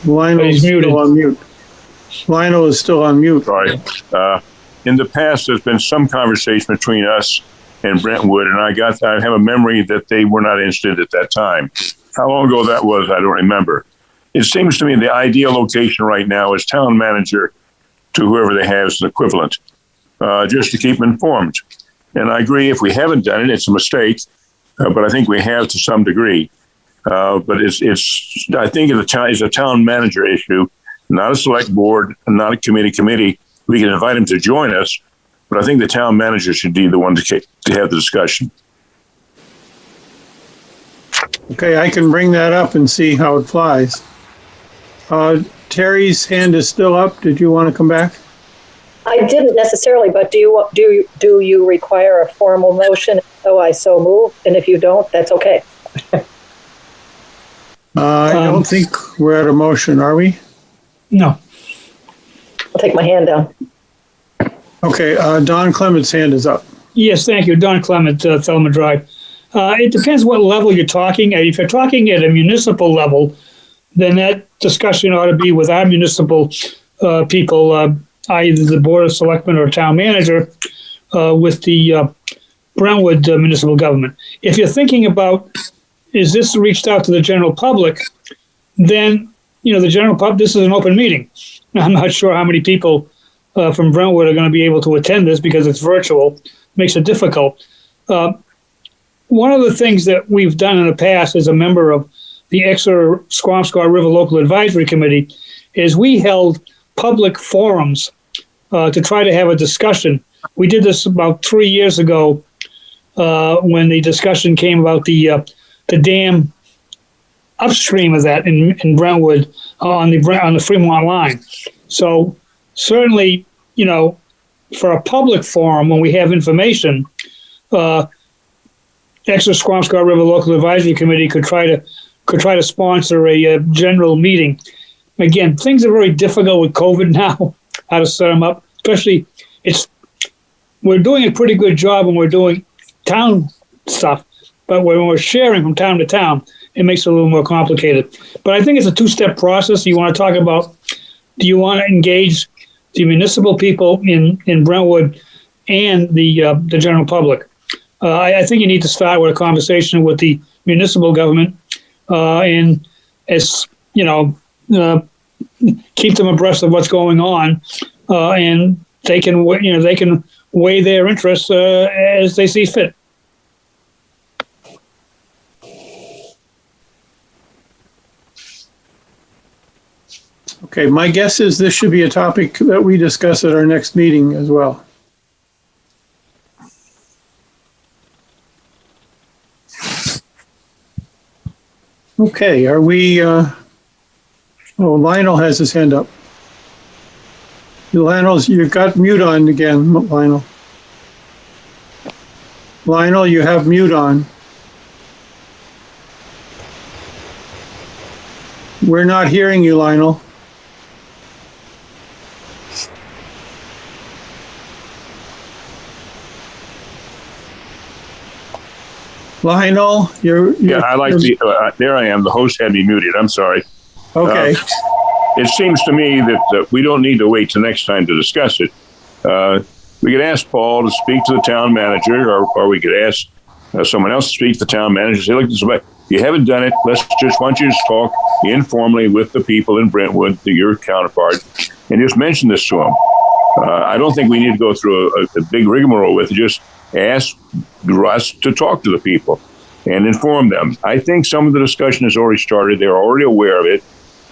Lionel's still on mute. Lionel is still on mute. Right. In the past, there's been some conversation between us and Brentwood, and I have a memory that they were not interested at that time. How long ago that was, I don't remember. It seems to me the ideal location right now is town manager to whoever they have as an equivalent, just to keep them informed. And I agree, if we haven't done it, it's a mistake, but I think we have to some degree. But I think it's a town manager issue, not a select board, not a committee. We can invite them to join us, but I think the town manager should be the one to have the discussion. Okay, I can bring that up and see how it flies. Terry's hand is still up. Did you want to come back? I didn't necessarily, but do you require a formal motion? So I so move, and if you don't, that's okay. I don't think we're at a motion, are we? No. I'll take my hand down. Okay, Don Clement's hand is up. Yes, thank you. Don Clement, Thelma Drive. It depends what level you're talking at. If you're talking at a municipal level, then that discussion ought to be with our municipal people, either the Board of Selectmen or town manager, with the Brentwood municipal government. If you're thinking about, is this reached out to the general public, then, the general public, this is an open meeting. I'm not sure how many people from Brentwood are going to be able to attend this because it's virtual. Makes it difficult. One of the things that we've done in the past as a member of the Exeter Swampscott River Local Advisory Committee is we held public forums to try to have a discussion. We did this about 3 years ago when the discussion came about the dam upstream of that in Brentwood on the Fremont line. So certainly, for a public forum when we have information, Exeter Swampscott River Local Advisory Committee could try to sponsor a general meeting. Again, things are very difficult with COVID now, how to set them up. Especially, we're doing a pretty good job when we're doing town stuff, but when we're sharing from town to town, it makes it a little more complicated. But I think it's a two-step process. You want to talk about, do you want to engage the municipal people in Brentwood and the general public? I think you need to start with a conversation with the municipal government, and keep them abreast of what's going on, and they can weigh their interests as they see fit. Okay, my guess is this should be a topic that we discuss at our next meeting as well. Okay, are we, Lionel has his hand up. Lionel, you've got mute on again, Lionel. Lionel, you have mute on. We're not hearing you, Lionel. Lionel, you're I like there I am. The host had me muted. I'm sorry. Okay. It seems to me that we don't need to wait till next time to discuss it. We could ask Paul to speak to the town manager, or we could ask someone else to speak to the town manager. Say, look, if you haven't done it, why don't you just talk informally with the people in Brentwood, your counterpart, and just mention this to them. I don't think we need to go through a big rigmarole with it. Just ask Russ to talk to the people and inform them. I think some of the discussion has already started. They're already aware of it.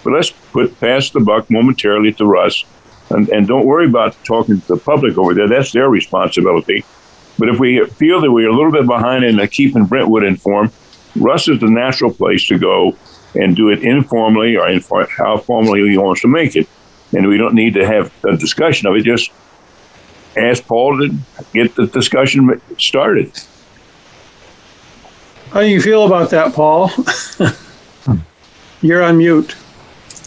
But let's pass the buck momentarily to Russ, and don't worry about talking to the public over there. That's their responsibility. But if we feel that we're a little bit behind in keeping Brentwood informed, Russ is the natural place to go and do it informally, or how formally he wants to make it. And we don't need to have a discussion of it. Just ask Paul to get the discussion started. How do you feel about that, Paul? You're on mute.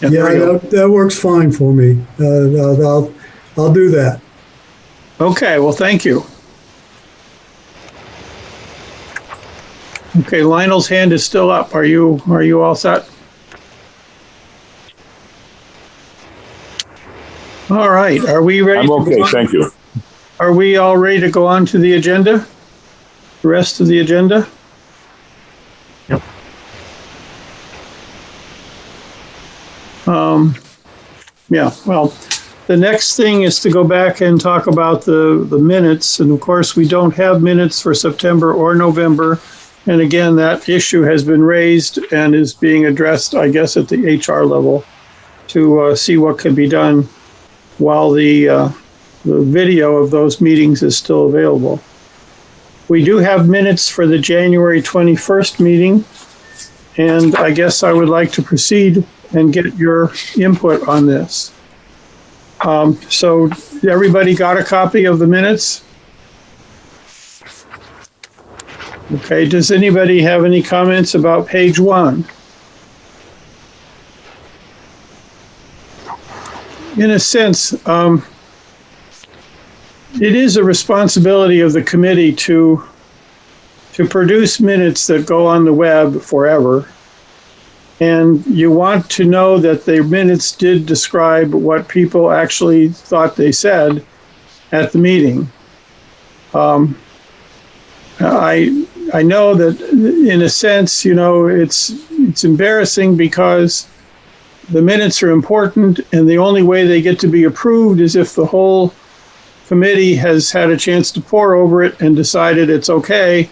Yeah, that works fine for me. I'll do that. Okay, well, thank you. Okay, Lionel's hand is still up. Are you all set? All right, are we ready? I'm okay, thank you. Are we all ready to go on to the agenda? The rest of the agenda? Yep. Yeah, well, the next thing is to go back and talk about the minutes. And of course, we don't have minutes for September or November. And again, that issue has been raised and is being addressed, I guess, at the HR level to see what can be done while the the video of those meetings is still available. We do have minutes for the January 21st meeting, and I guess I would like to proceed and get your input on this. So everybody got a copy of the minutes? Okay, does anybody have any comments about page 1? In a sense, it is a responsibility of the committee to produce minutes that go on the web forever. And you want to know that the minutes did describe what people actually thought they said at the meeting. I know that in a sense, you know, it's embarrassing because the minutes are important and the only way they get to be approved is if the whole committee has had a chance to pore over it and decided it's okay.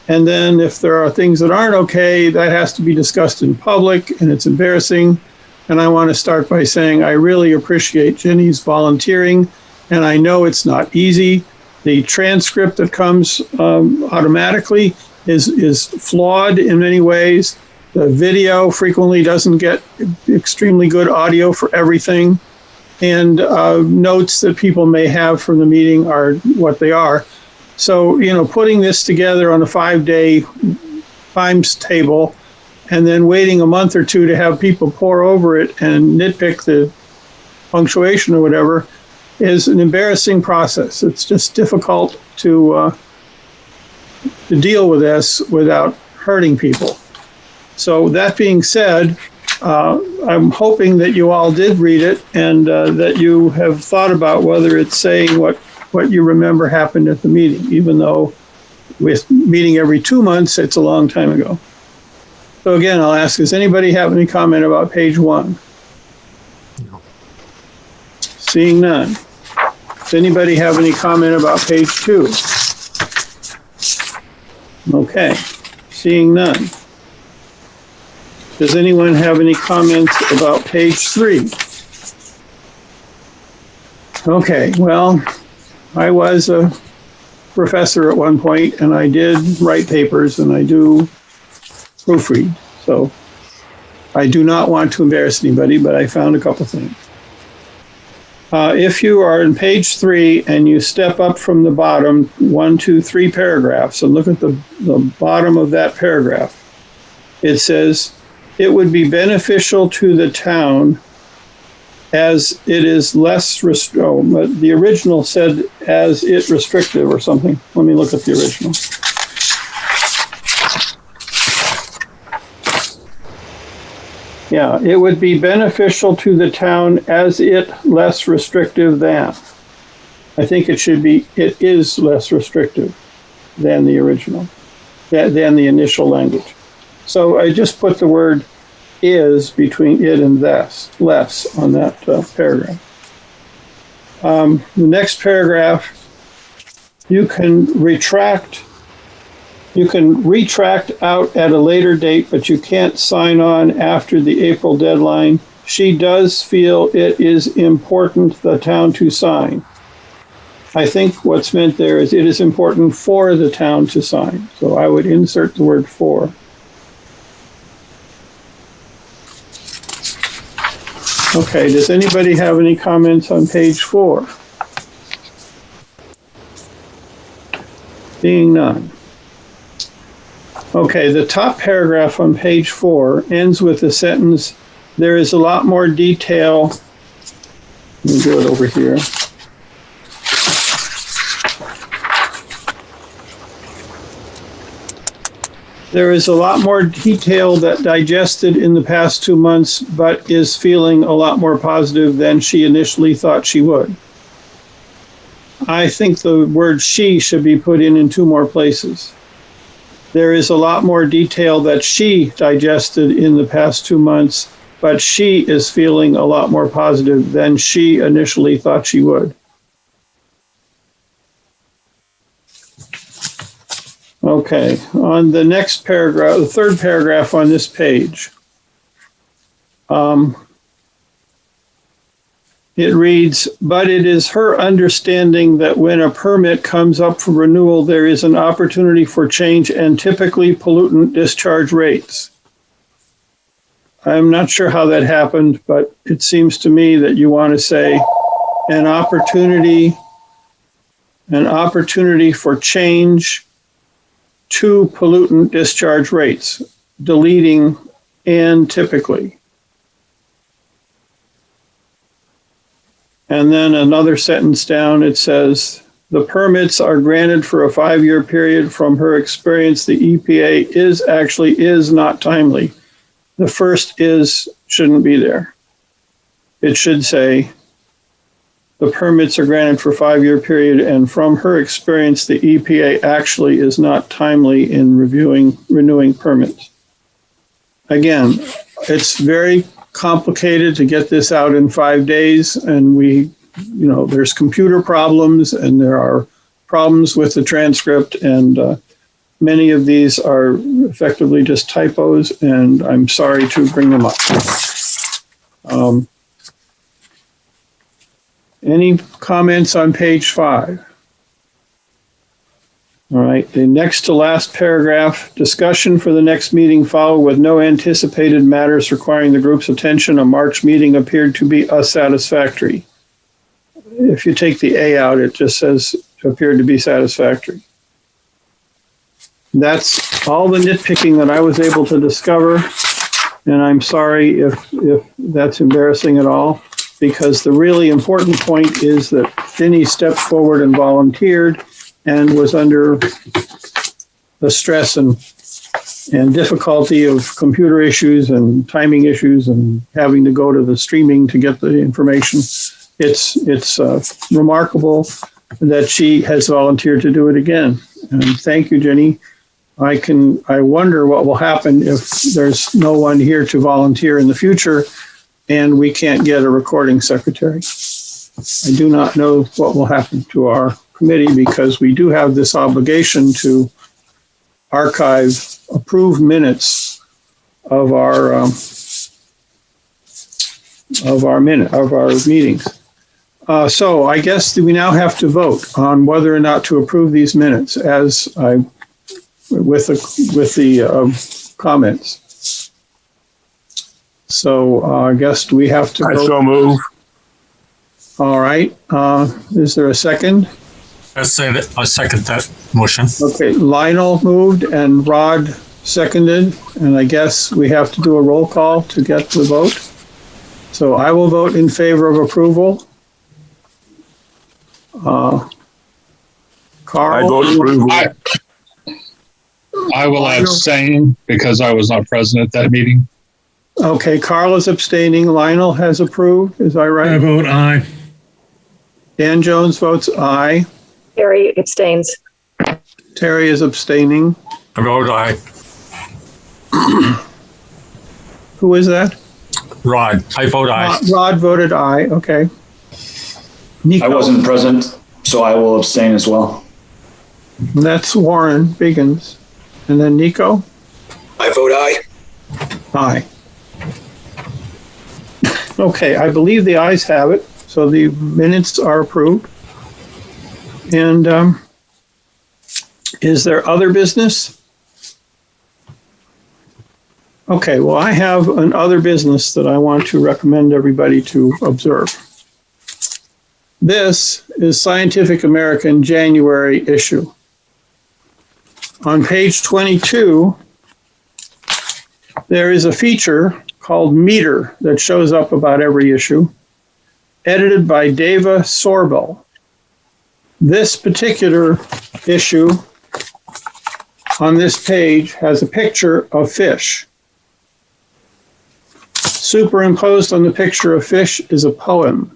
And then if there are things that aren't okay, that has to be discussed in public, and it's embarrassing. And I want to start by saying I really appreciate Jenny's volunteering, and I know it's not easy. The transcript that comes automatically is flawed in many ways. The video frequently doesn't get extremely good audio for everything. And notes that people may have from the meeting are what they are. So, you know, putting this together on a 5-day times table and then waiting a month or two to have people pore over it and nitpick the punctuation or whatever is an embarrassing process. It's just difficult to deal with this without hurting people. So that being said, I'm hoping that you all did read it and that you have thought about whether it's saying what you remember happened at the meeting, even though with meeting every 2 months, it's a long time ago. So again, I'll ask, does anybody have any comment about page 1? No. Seeing none. Does anybody have any comment about page 2? Okay, seeing none. Does anyone have any comments about page 3? Okay, well, I was a professor at one point, and I did write papers, and I do proofread. So I do not want to embarrass anybody, but I found a couple things. If you are in page 3 and you step up from the bottom 1, 2, 3 paragraphs and look at the bottom of that paragraph, it says, it would be beneficial to the town as it is less but the original said as it restrictive or something. Let me look at the original. Yeah, it would be beneficial to the town as it less restrictive than. I think it should be, it is less restrictive than the original, than the initial language. So I just put the word is between it and this, less on that paragraph. The next paragraph, you can retract out at a later date, but you can't sign on after the April deadline. She does feel it is important the town to sign. I think what's meant there is it is important for the town to sign. So I would insert the word for. Okay, does anybody have any comments on page 4? Seeing none. Okay, the top paragraph on page 4 ends with the sentence, there is a lot more detail. Let me do it over here. There is a lot more detail that digested in the past 2 months, but is feeling a lot more positive than she initially thought she would. I think the word she should be put in 2 more places. There is a lot more detail that she digested in the past 2 months, but she is feeling a lot more positive than she initially thought she would. Okay, on the next paragraph, the third paragraph on this page, It reads, but it is her understanding that when a permit comes up for renewal, there is an opportunity for change and typically pollutant discharge rates. I'm not sure how that happened, but it seems to me that you want to say an opportunity for change to pollutant discharge rates, deleting and typically. And then another sentence down, it says, the permits are granted for a 5-year period. From her experience, the EPA is not timely. The first is shouldn't be there. It should say, the permits are granted for a 5-year period, and from her experience, the EPA actually is not timely in renewing permits. Again, it's very complicated to get this out in 5 days, and there's computer problems and there are problems with the transcript, and many of these are effectively just typos, and I'm sorry to bring them up. Any comments on page 5? All right, the next to last paragraph, discussion for the next meeting follow with no anticipated matters requiring the group's attention. A March meeting appeared to be unsatisfactory. If you take the A out, it just says appeared to be satisfactory. That's all the nitpicking that I was able to discover, and I'm sorry if that's embarrassing at all, because the really important point is that Ginny stepped forward and volunteered and was under the stress and difficulty of computer issues and timing issues and having to go to the streaming to get the information. It's remarkable that she has volunteered to do it again. And thank you, Jenny. I wonder what will happen if there's no one here to volunteer in the future and we can't get a recording secretary. I do not know what will happen to our committee, because we do have this obligation to archive approved minutes of our meetings. So I guess we now have to vote on whether or not to approve these minutes with the comments. So I guess we have to vote. I so move. All right. Is there a second? I second that motion. Okay, Lionel moved and Rod seconded, and I guess we have to do a roll call to get the vote. So I will vote in favor of approval. Carl? I vote approval. I will abstain because I was not present at that meeting. Okay, Carl is abstaining. Lionel has approved. Is that right? I vote aye. Dan Jones votes aye. Terry abstains. Terry is abstaining. I vote aye. Who is that? Rod. I vote aye. Rod voted aye. Okay. Nico. I wasn't present, so I will abstain as well. That's Warren Biggins. And then Nico? I vote aye. Aye. Okay, I believe the ayes have it, so the minutes are approved. And is there other business? Okay, well, I have an other business that I want to recommend everybody to observe. This is Scientific American January issue. On page 22, there is a feature called Meter that shows up about every issue, edited by Deva Sorbel. This particular issue on this page has a picture of fish. Superimposed on the picture of fish is a poem.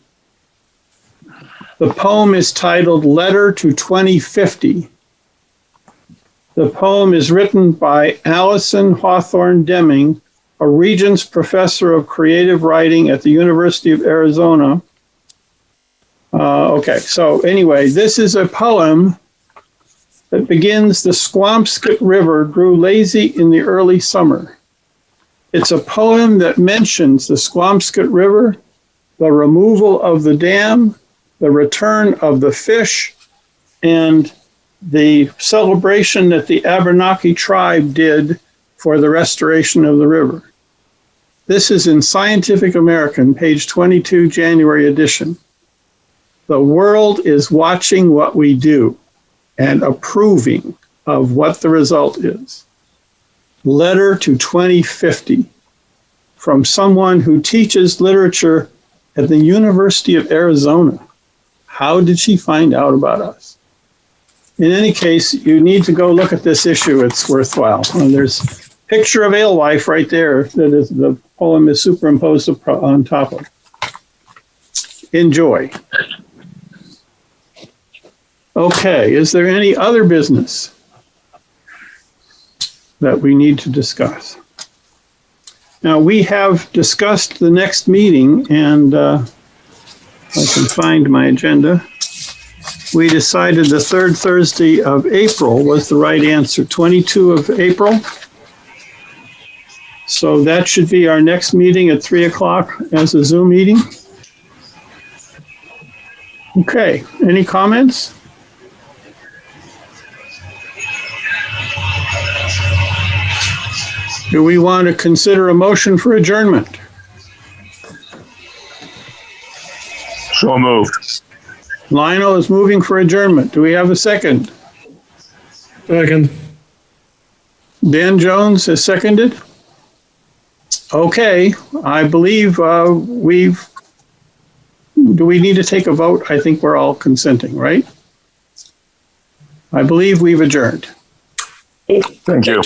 The poem is titled Letter to 2050. The poem is written by Allison Hawthorne Deming, a Regents Professor of Creative Writing at the University of Arizona. Okay, so anyway, this is a poem that begins, the Swampscott River grew lazy in the early summer. It's a poem that mentions the Swampscott River the removal of the dam, the return of the fish, and the celebration that the Abenaki tribe did for the restoration of the river. This is in Scientific American, page 22, January edition. The world is watching what we do and approving of what the result is. Letter to 2050 from someone who teaches literature at the University of Arizona. How did she find out about us? In any case, you need to go look at this issue. It's worthwhile. And there's a picture of Alewife right there that is the poem is superimposed on top of. Enjoy. Okay, is there any other business that we need to discuss? Now, we have discussed the next meeting, and I can find my agenda. We decided the third Thursday of April was the right answer, 22 of April. So that should be our next meeting at 3 o'clock as a Zoom meeting. Okay, any comments? Do we want to consider a motion for adjournment? So moved. Lionel is moving for adjournment. Do we have a second? Second. Dan Jones has seconded. Okay, I believe do we need to take a vote? I think we're all consenting, right? I believe we've adjourned. Thank you.